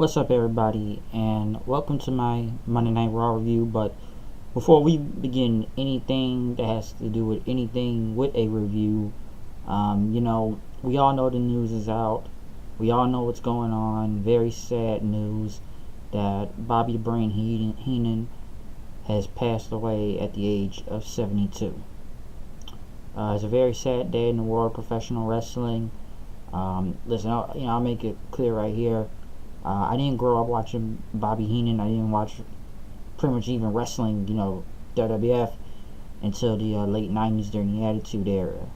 What's up, everybody, and welcome to my Monday Night Raw review. But before we begin anything that has to do with anything with a review, we all know the news is out. We all know what's going on. Very sad news that Bobby The Brain Heenan has passed away at the age of 72. It's a very sad day in the world of professional wrestling. Listen, I'll make it clear right here. I didn't grow up watching Bobby Heenan. I didn't watch pretty much even wrestling, WWF, until the late 90s during the Attitude Era.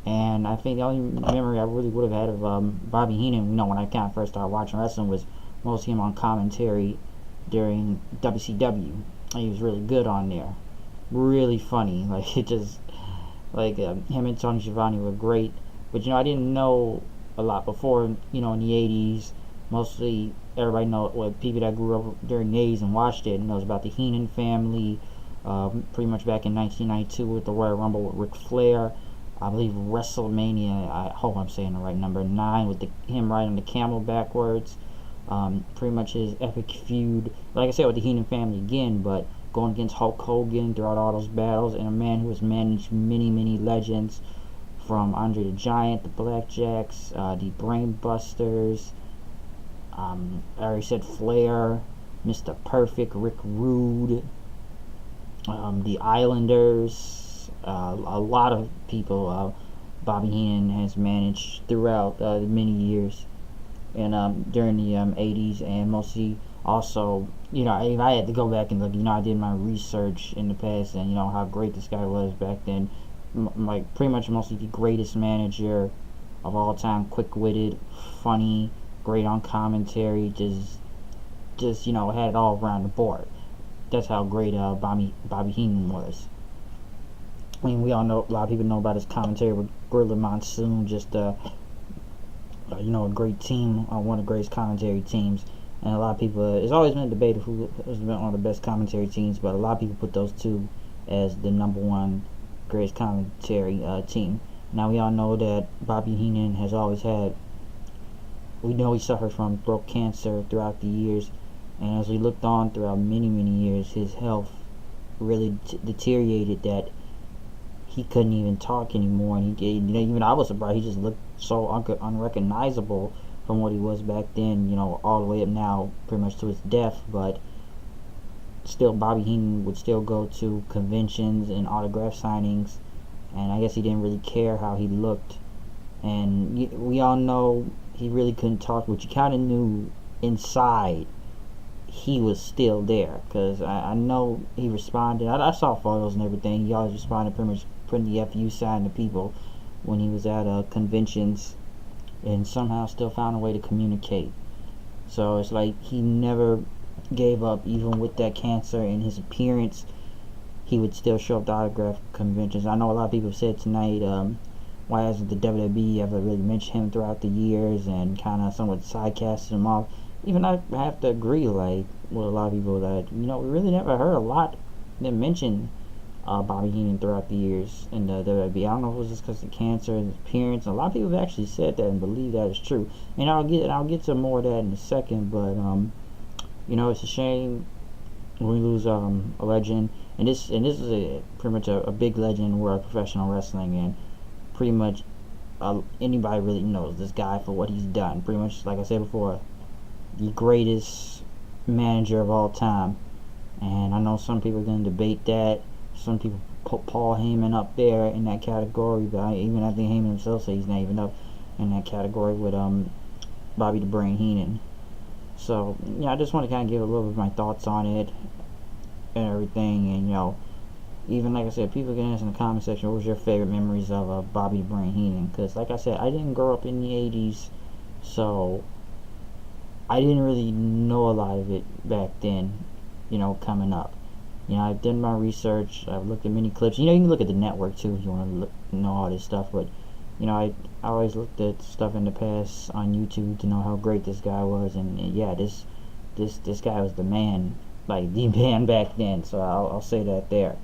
And I think the only memory I really would have had of Bobby Heenan, when I kind of first started watching wrestling, was mostly him on commentary during WCW. He was really good on there. Really funny. Him and Tony Schiavone were great. But, I didn't know a lot before, in the 80s. Mostly everybody knows, people that grew up during the 80s and watched it knows about the Heenan family. Pretty much back in 1992 with the Royal Rumble with Ric Flair. I believe WrestleMania, I hope I'm saying the right number, 9, with him riding the camel backwards. Pretty much his epic feud, like I said, with the Heenan family again, but going against Hulk Hogan throughout all those battles, and a man who has managed many, many legends, from Andre the Giant, the Blackjacks, the Brain Busters. I already said Flair, Mr. Perfect, Rick Rude, the Islanders, a lot of people Bobby Heenan has managed throughout the many years, and during the 80s, and mostly also, if I had to go back and look, I did my research in the past, and how great this guy was back then. Pretty much mostly the greatest manager of all time, quick-witted, funny, great on commentary, just had it all around the board. That's how great Bobby Heenan was. I mean, we all know, a lot of people know about his commentary with Gorilla Monsoon, just a great team, one of the greatest commentary teams. And a lot of people, it's always been a debate of who has been one of the best commentary teams, but a lot of people put those two as the number one greatest commentary team. Now, we all know that Bobby Heenan has always had, we know he suffered from throat cancer throughout the years, and as we looked on throughout many, many years, his health really deteriorated that he couldn't even talk anymore, and even I was surprised. He just looked so unrecognizable from what he was back then, all the way up now, pretty much to his death. But still, Bobby Heenan would still go to conventions and autograph signings, and I guess he didn't really care how he looked. And we all know he really couldn't talk, but you kind of knew inside he was still there, because I know he responded. I saw photos and everything. He always responded, pretty much putting the FU sign to people when he was at conventions, and somehow still found a way to communicate. So it's like he never gave up, even with that cancer and his appearance. He would still show up to autograph conventions. I know a lot of people said tonight, why hasn't the WWE ever really mentioned him throughout the years, and kind of somewhat sidecasted him off. Even I have to agree, with a lot of people, that we really never heard a lot of them mention Bobby Heenan throughout the years in the WWE. I don't know if it was just because of cancer and his appearance. A lot of people have actually said that and believe that is true. And I'll get to more of that in a second. But it's a shame when we lose a legend, and this is pretty much a big legend in the world of professional wrestling, and pretty much anybody really knows this guy for what he's done. Pretty much, like I said before, the greatest manager of all time. And I know some people are going to debate that. Some people put Paul Heyman up there in that category, but I think Heyman himself says he's not even up in that category with Bobby The Brain Heenan. So I just want to kind of give a little bit of my thoughts on it and everything. And even like I said, people can ask in the comment section, what was your favorite memories of Bobby The Brain Heenan? Because like I said, I didn't grow up in the 80s, so I didn't really know a lot of it back then, coming up. I've done my research, I've looked at many clips. You can look at the network too if you want to know all this stuff, but I always looked at stuff in the past on YouTube to know how great this guy was, and yeah, this guy was the man, like the man back then. So I'll say that there.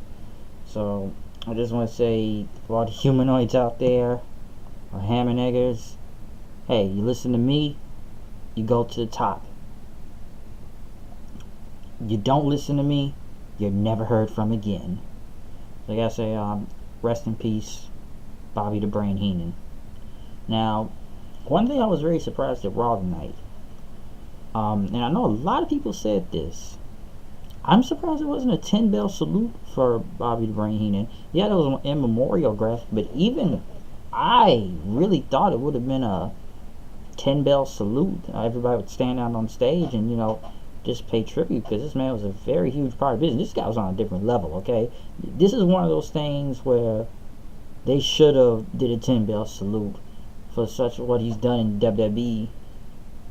So I just want to say, for all the humanoids out there, or ham and eggers, hey, you listen to me, you go to the top. you don't listen to me, you're never heard from again. So I gotta say, rest in peace, Bobby The Brain Heenan. Now, one thing I was very surprised at Raw tonight, and I know a lot of people said this. I'm surprised it wasn't a 10 bell salute for Bobby The Brain Heenan. Yeah, that was an in memorial graphic, but even I really thought it would have been a 10 bell salute. Everybody would stand out on stage and, just pay tribute, because this man was a very huge part of business. This guy was on a different level, okay? This is one of those things where they should have did a 10 bell salute for such what he's done in WWE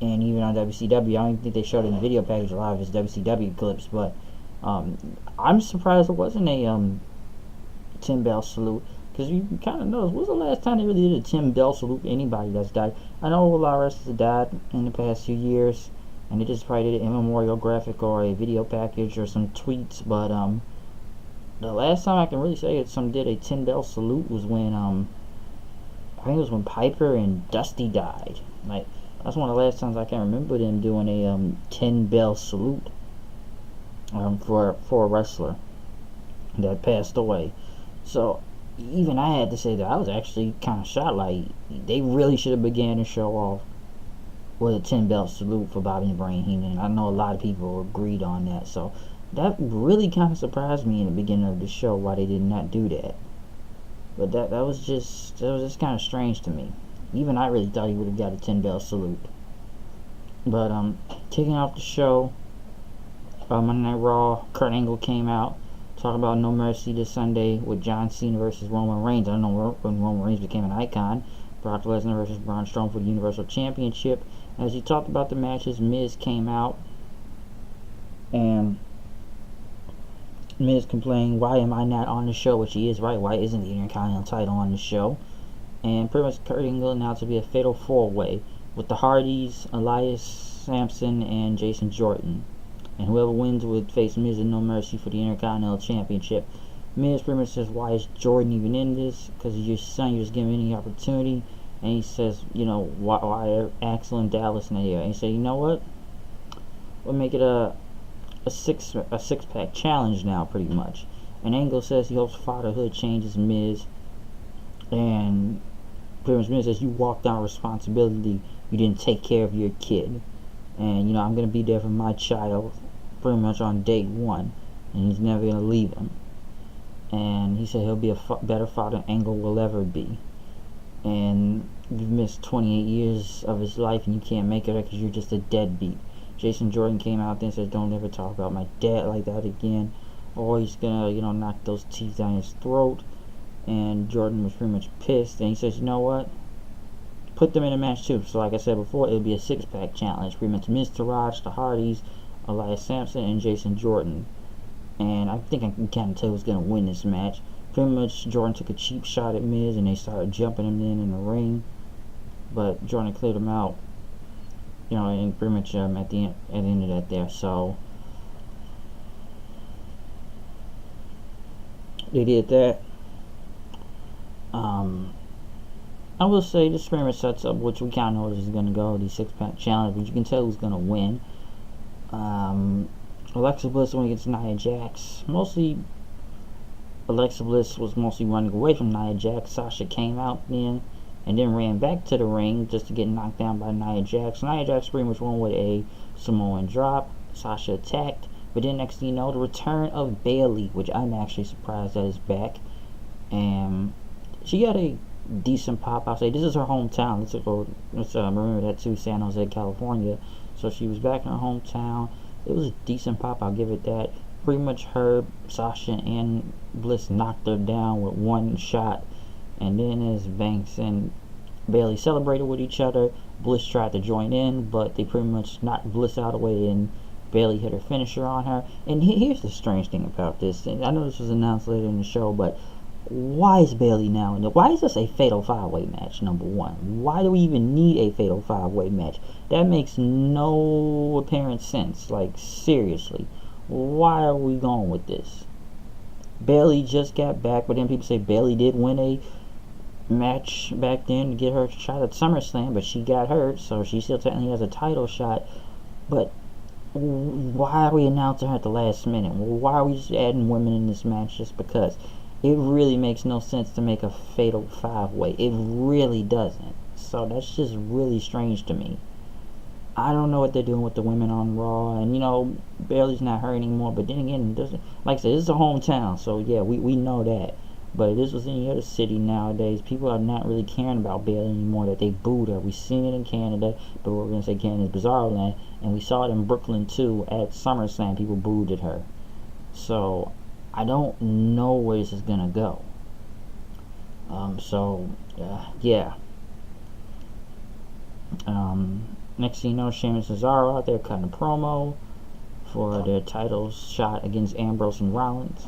and even on WCW. I don't even think they showed it in the video package a lot of his WCW clips, but I'm surprised it wasn't a 10 bell salute, because you kind of notice, when's the last time they really did a 10 bell salute for anybody that's died? I know a lot of wrestlers have died in the past few years, and they just probably did an in memorial graphic or a video package or some tweets, but the last time I can really say that some did a 10 bell salute was when I think it was when Piper and Dusty died. Like, that's one of the last times I can remember them doing a 10 bell salute for a wrestler that passed away. So even I had to say that I was actually kind of shocked. Like, they really should have began to show off with a 10 bell salute for Bobby The Brain Heenan. I know a lot of people agreed on that, so that really kind of surprised me in the beginning of the show why they did not do that. But that was just kind of strange to me. Even I really thought he would have got a 10 bell salute. But kicking off the show, Monday Night Raw, Kurt Angle came out, talking about No Mercy this Sunday with John Cena versus Roman Reigns. I don't know when Roman Reigns became an icon. Brock Lesnar versus Braun Strowman for the Universal Championship. As he talked about the matches, Miz came out, and Miz complained, why am I not on the show? Which he is right, why isn't the Intercontinental title on the show? And pretty much Kurt Angle announced to be a fatal four-way with the Hardys, Elias Sampson, and Jason Jordan. And whoever wins would face Miz and No Mercy for the Intercontinental Championship. Miz pretty much says, why is Jordan even in this? Because he's your son, you're just giving him any opportunity. And he says, why are Axel and Dallas in here? And he said, you know what? We'll make it a six-pack challenge now, pretty much. And Angle says he hopes fatherhood changes Miz. And pretty much Miz says, you walked out responsibility. You didn't take care of your kid. And, I'm going to be there for my child pretty much on day one. And he's never going to leave him. And he said he'll be a better father than Angle will ever be. And you've missed 28 years of his life and you can't make it because you're just a deadbeat. Jason Jordan came out there and said, don't ever talk about my dad like that again, or he's gonna, knock those teeth down his throat. And Jordan was pretty much pissed, and he says, you know what? Put them in a match too. So like I said before, it'll be a six-pack challenge. Pretty much Miz Taraj, the Hardys, Elias Sampson, and Jason Jordan. And I think I can kind of tell who's gonna win this match. Pretty much Jordan took a cheap shot at Miz and they started jumping him in the ring, but Jordan cleared him out, and pretty much at the end of that there. So they did that. I will say this pretty much sets up, which we kind of know this is going to go, the six-pack challenge, but you can tell who's going to win. Alexa Bliss went against Nia Jax. Mostly Alexa Bliss was mostly running away from Nia Jax. Sasha came out then and then ran back to the ring just to get knocked down by Nia Jax. Nia Jax pretty much won with a Samoan drop. Sasha attacked, but then next thing you know, the return of Bayley, which I'm actually surprised that is back. And she got a decent pop. I'll say this is her hometown. Let's remember that too, San Jose, California. So she was back in her hometown. It was a decent pop, I'll give it that. Pretty much her, Sasha, and Bliss knocked her down with one shot. And then as Banks and Bayley celebrated with each other, Bliss tried to join in, but they pretty much knocked Bliss out of the way, and Bayley hit her finisher on her. And here's the strange thing about this. And I know this was announced later in the show, but why is Bayley now in it? Why is this a fatal five-way match, number one? Why do we even need a fatal five-way match? That makes no apparent sense. Like, seriously. Why are we going with this? Bayley just got back, but then people say Bayley did win a match back then to get her shot at SummerSlam, but she got hurt, so she still technically has a title shot. But why are we announcing her at the last minute? Why are we just adding women in this match just because? It really makes no sense to make a fatal 5-way. It really doesn't. So that's just really strange to me. I don't know what they're doing with the women on Raw, and Bailey's not her anymore. But then again, like I said, this is a hometown, so yeah, we know that. But if this was any other city nowadays, people are not really caring about Bailey anymore. That they booed her. We've seen it in Canada, but we're gonna say Canada's Bizarre Land, and we saw it in Brooklyn too at SummerSlam. People booed at her. So I don't know where this is gonna go. Yeah. Next thing you know, Sheamus and Cesaro out there cutting a promo for their title shot against Ambrose and Rollins.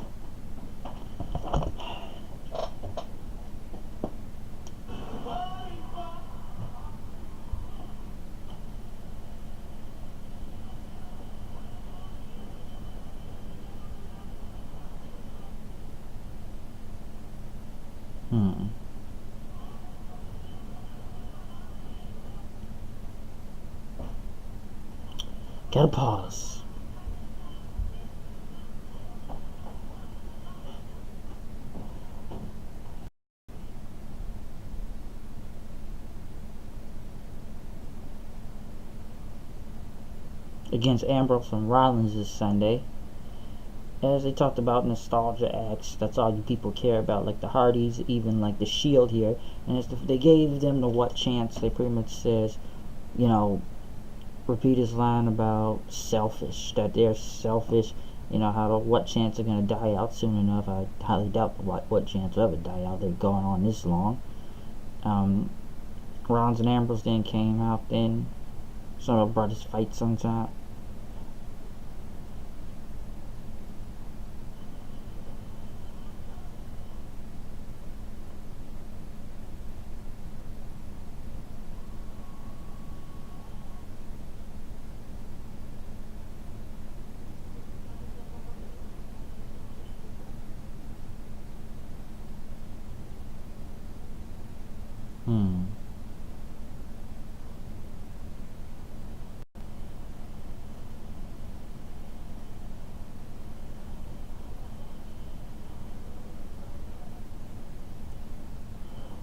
Gotta pause. Against Ambrose and Rollins this Sunday. As they talked about nostalgia acts, that's all you people care about, like the Hardys, even like the Shield here. And they gave them the what chance. They pretty much says, you know, repeat his line about selfish, that they're selfish. How the what chance are going to die out soon enough. I highly doubt the what chance will ever die out. They're going on this long. Rollins and Ambrose then came out. Then some of the brothers fight sometime.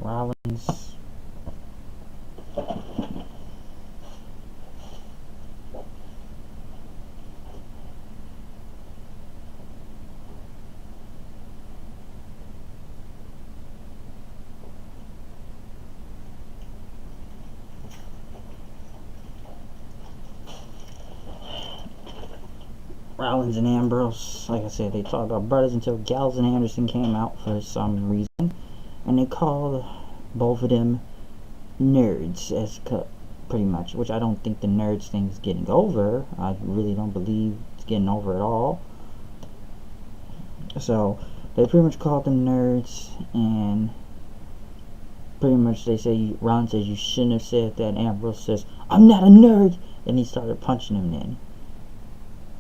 Rollins. Rollins and Ambrose, like I said, they talked about brothers until Gallows and Anderson came out for some reason, and they called both of them nerds, pretty much, which I don't think the nerds thing is getting over. I really don't believe it's getting over at all. So they pretty much called them nerds, and pretty much they say, Rollins says, you shouldn't have said that. Ambrose says, I'm not a nerd, and he started punching him then.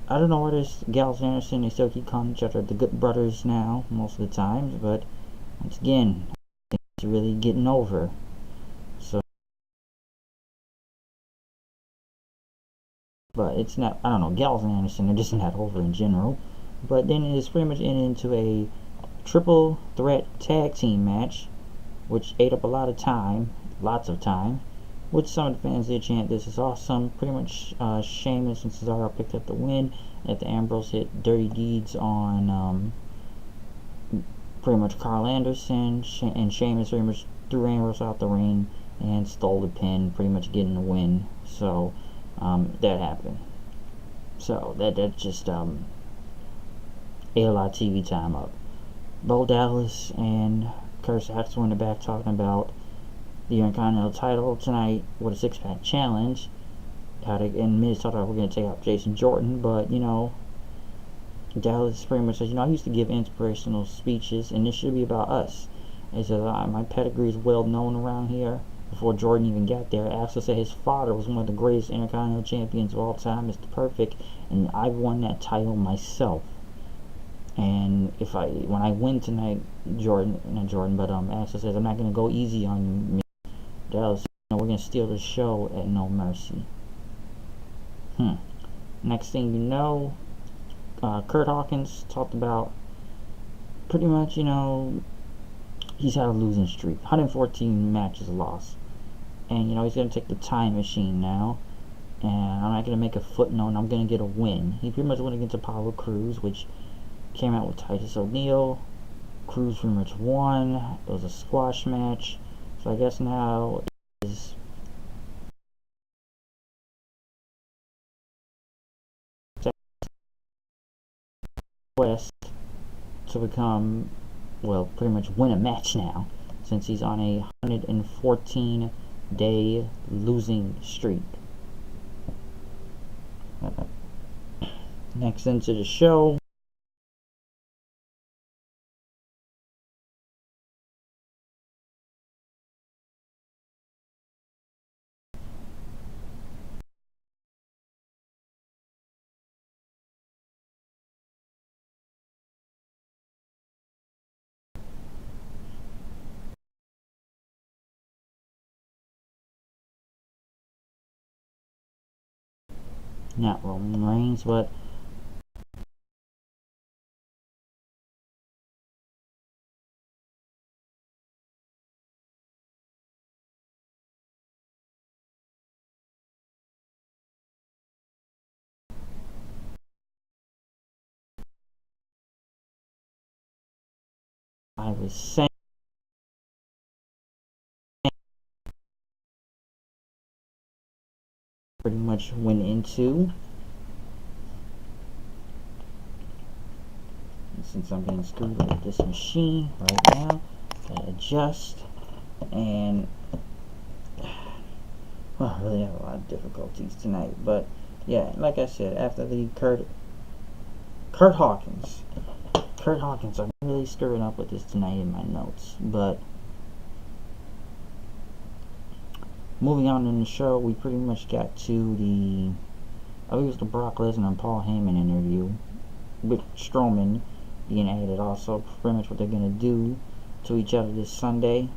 I don't know where this Gallows and Anderson, they still keep calling each other the Good Brothers now, most of the times, but once again, I think it's really getting over. So, but it's not, I don't know, Gallows and Anderson are just not over in general. But then it's pretty much ended into a triple threat tag team match, which ate up a lot of time, lots of time. Which some of the fans did chant, this is awesome. Pretty much Sheamus and Cesaro picked up the win after Ambrose hit Dirty Deeds on pretty much Carl Anderson, and Sheamus pretty much threw Ambrose out the ring and stole the pin, pretty much getting the win. So that happened. So that just ate a lot of TV time up. Bo Dallas and Kurt Saxon were in the back talking about the Intercontinental title tonight with a six-pack challenge. And Miz talked about we're going to take out Jason Jordan, but Dallas pretty much says, I used to give inspirational speeches, and this should be about us. He says, my pedigree is well known around here. Before Jordan even got there, Axel said his father was one of the greatest Intercontinental champions of all time, Mr. Perfect, and I won that title myself. And when I win tonight, Axel says, I'm not going to go easy on you, Dallas, we're going to steal the show at No Mercy. Next thing you know, Kurt Hawkins talked about pretty much, he's had a losing streak, 114 matches lost, and he's gonna take the time machine now, and I'm not gonna make a footnote. And I'm gonna get a win. He pretty much went against Apollo Crews, which came out with Titus O'Neil. Crews pretty much won. It was a squash match, so I guess now is West to become, well, pretty much win a match now, since he's on a 114-day losing streak. Next into the show, not Roman Reigns, but I was saying pretty much went into, since I'm being screwed with this machine right now, gotta adjust, and I really have a lot of difficulties tonight. But yeah, like I said, after the Kurt Hawkins, I'm really screwing up with this tonight in my notes. But moving on in the show, we pretty much got to I think it was the Brock Lesnar and Paul Heyman interview, with Strowman being added also. Pretty much what they're gonna do to each other this Sunday.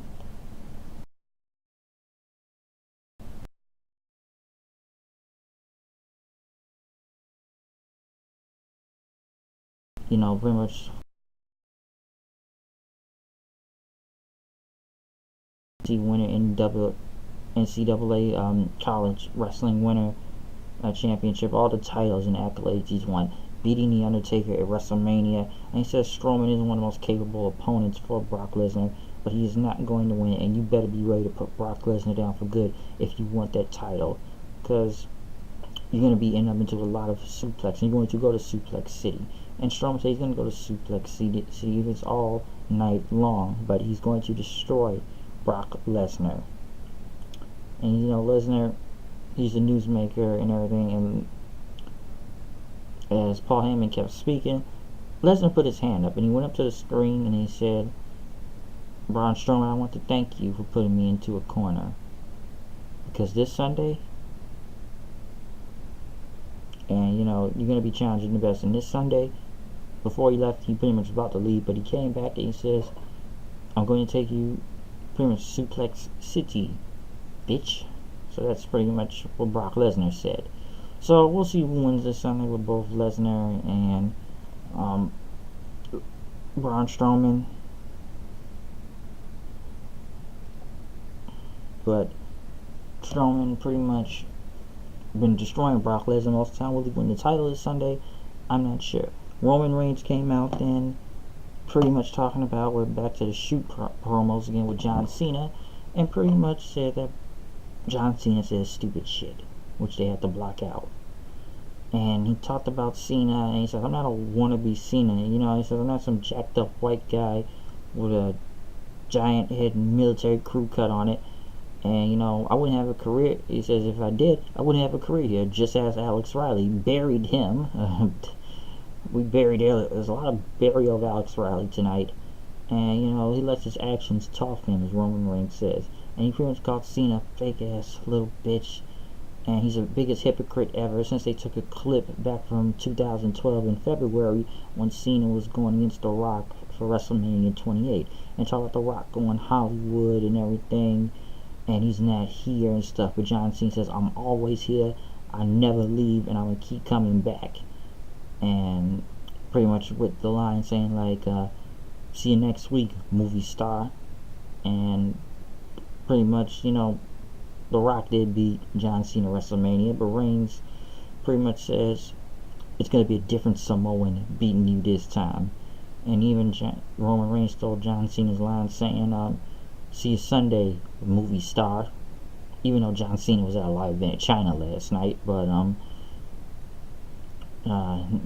Pretty much winner in NCAA college wrestling winner championship, all the titles and accolades he's won, beating The Undertaker at WrestleMania. And he says Strowman is one of the most capable opponents for Brock Lesnar, but he is not going to win, and you better be ready to put Brock Lesnar down for good if you want that title, because you're going to be ending up into a lot of suplex, and you're going to go to Suplex City. And Strowman says he's going to go to Suplex City it's all night long, but he's going to destroy Brock Lesnar. And Lesnar, he's a newsmaker and everything, and as Paul Heyman kept speaking, Lesnar put his hand up, and he went up to the screen and he said, "Braun Strowman, I want to thank you for putting me into a corner, because this Sunday, and you're going to be challenging the best." And this Sunday, before he left, he pretty much was about to leave, but he came back and he says, "I'm going to take you pretty much Suplex City, bitch." So that's pretty much what Brock Lesnar said. So we'll see who wins this Sunday with both Lesnar and Braun Strowman. But Strowman pretty much been destroying Brock Lesnar most of the time. Will he win the title this Sunday? I'm not sure. Roman Reigns came out then, pretty much talking about, we're back to the shoot promos again with John Cena, and pretty much said that John Cena says stupid shit, which they had to block out. And he talked about Cena, and he said, "I'm not a wannabe Cena." He said, "I'm not some jacked up white guy with a giant head military crew cut on it. And, I wouldn't have a career." He says, "If I did, I wouldn't have a career here." Just as Alex Riley buried him. We buried there's a lot of burial of Alex Riley tonight. And, he lets his actions talk for him, as Roman Reigns says. And he pretty much called Cena fake ass little bitch. And he's the biggest hypocrite ever, since they took a clip back from 2012 in February when Cena was going against The Rock for WrestleMania 28. And talk about The Rock going Hollywood and everything, and he's not here and stuff. But John Cena says, "I'm always here. I never leave and I'm gonna keep coming back. And pretty much with the line saying like, see you next week, movie star. And pretty much, The Rock did beat John Cena at WrestleMania, but Reigns pretty much says it's going to be a different Samoan beating you this time. And even Roman Reigns stole John Cena's line saying, see you Sunday, movie star. Even though John Cena was at a live event in China last night, but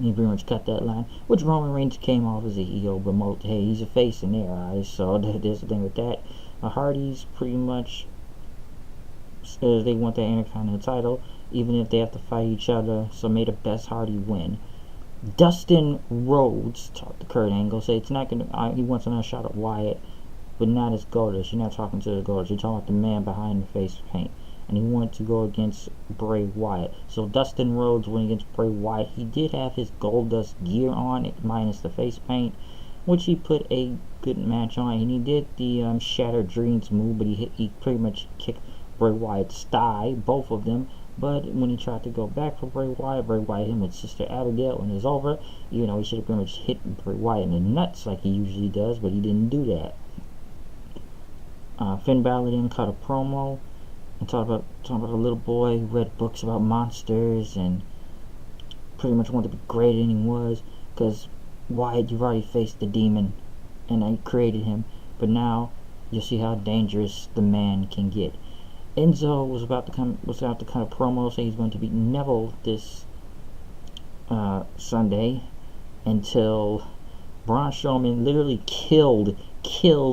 he pretty much cut that line, which Roman Reigns came off as a heel, but hey, he's a face in their eyes, so there's the thing with that. Hardy's pretty much says they want that Intercontinental title, even if they have to fight each other, so may the best Hardy win. Dustin Rhodes talked to Kurt Angle, say it's not gonna. He wants another shot at Wyatt, but not as Goldust. You're not talking to the Goldust. You're talking about the man behind the face paint, and he wanted to go against Bray Wyatt. So Dustin Rhodes went against Bray Wyatt. He did have his Goldust gear on, minus the face paint, which he put a good match on, and he did the Shattered Dreams move, but he pretty much kicked Bray Wyatt's thigh, both of them. But when he tried to go back for Bray Wyatt hit him with Sister Abigail when it was over. He should have pretty much hit Bray Wyatt in the nuts like he usually does, but he didn't do that. Finn Balor then cut a promo and talked about a little boy who read books about monsters and pretty much wanted to be greater than he was, because Wyatt, you've already faced the demon and I created him, but now you'll see how dangerous the man can get. Enzo was about to cut a promo saying he's going to beat Neville this Sunday, until Braun Strowman literally killed,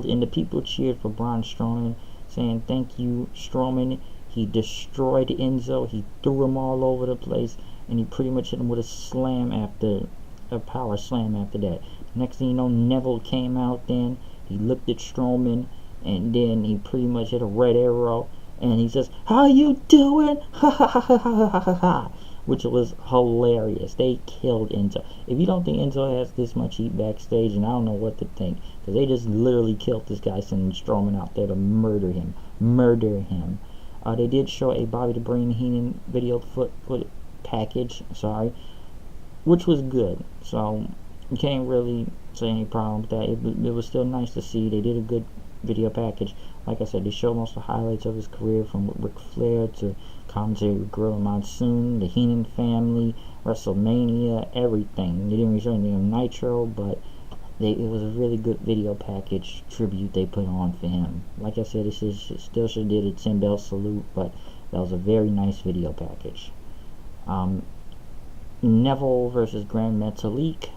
and the people cheered for Braun Strowman, saying thank you, Strowman. He destroyed Enzo. He threw him all over the place, and he pretty much hit him with a power slam after that. Next thing you know, Neville came out. Then he looked at Strowman, and then he pretty much hit a red arrow. And he says, how you doing? Ha ha ha ha ha ha ha. Which was hilarious. They killed Enzo. If you don't think Enzo has this much heat backstage, and I don't know what to think, because they just literally killed this guy, sending Strowman out there to murder him. They did show a Bobby The Brain Heenan video foot package, which was good. So you can't really say any problem with that. It was still nice to see. They did a good video package. Like I said, they showed most of the highlights of his career, from Ric Flair to commentary with Gorilla Monsoon, the Heenan family, WrestleMania, everything. They didn't really show anything on Nitro, but it was a really good video package tribute they put on for him. Like I said, it still should have did a 10 bell salute, but that was a very nice video package. Neville versus Grand Metalik.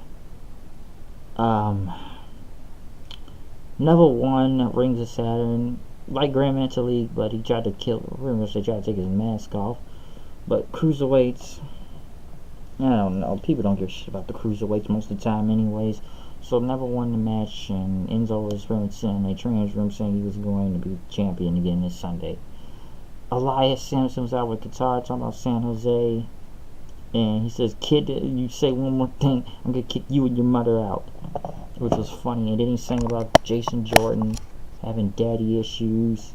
Neville won Rings of Saturn, like Grand Metalik, but he tried to they tried to take his mask off. But cruiserweights, I don't know, people don't give a shit about the cruiserweights most of the time anyways. So Neville won the match, and Enzo was pretty much sitting in a trainer's room saying he was going to be champion again this Sunday. Elias Sampson was out with guitar talking about San Jose, and he says, kid, you say one more thing, I'm going to kick you and your mother out. Which was funny. And then he sang about Jason Jordan having daddy issues,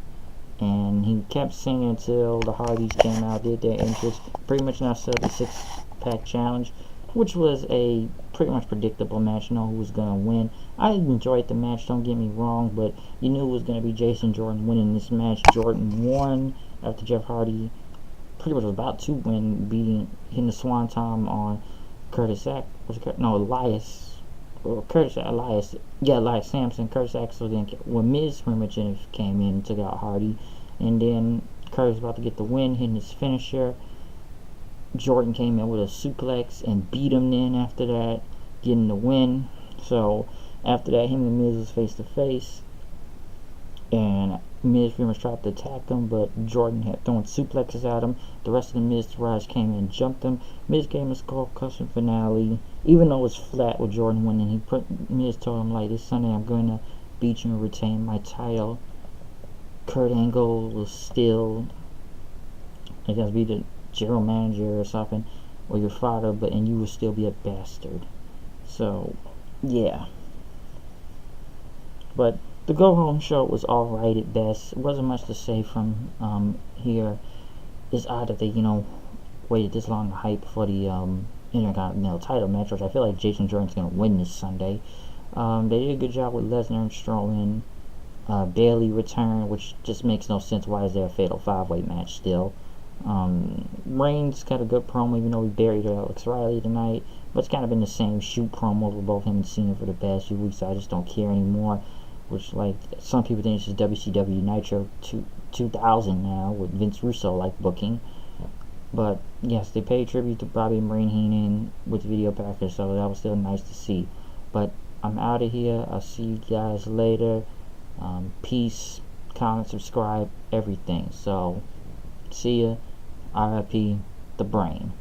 and he kept singing until the Hardys came out, did their entrance, pretty much now set up a 6-pack challenge, which was a pretty much predictable match. You know who was going to win. I enjoyed the match, don't get me wrong, but you knew it was going to be Jason Jordan winning this match. Jordan won after Jeff Hardy pretty much was about to win, hitting the swanton on Elias Sampson. Curtis Axel then, when Miz pretty much came in and took out Hardy, and then Curtis was about to get the win, hitting his finisher. Jordan came in with a suplex and beat him then after that, getting the win. So after that, him and Miz was face to face, and Miz pretty much tried to attack him, but Jordan had throwing suplexes at him. The rest of the Miz Taraj came in and jumped him. Miz gave him a skull cushion finale, even though it was flat with Jordan winning. Miz told him, like, this Sunday I'm going to beat you and retain my title. Kurt Angle will still, I guess, be the general manager or something, or your father, and you will still be a bastard. So yeah, but the go home show was alright at best. It wasn't much to say from here. It's odd that they waited this long to hype for the Intercontinental title match, which I feel like Jason Jordan's going to win this Sunday. They did a good job with Lesnar and Strowman. Bailey returned, which just makes no sense. Why is there a fatal 5-way match still? Reigns got a good promo, even though we buried Alex Riley tonight. But it's kind of been the same shoot promos with both him and Cena for the past few weeks, so I just don't care anymore. Which, like, some people think it's just WCW Nitro 2000 now, with Vince Russo, like, booking. But, yes, they paid tribute to Bobby The Brain Heenan with the video package, so that was still nice to see. But I'm out of here. I'll see you guys later. Peace, comment, subscribe, everything. So, see ya. RIP The Brain.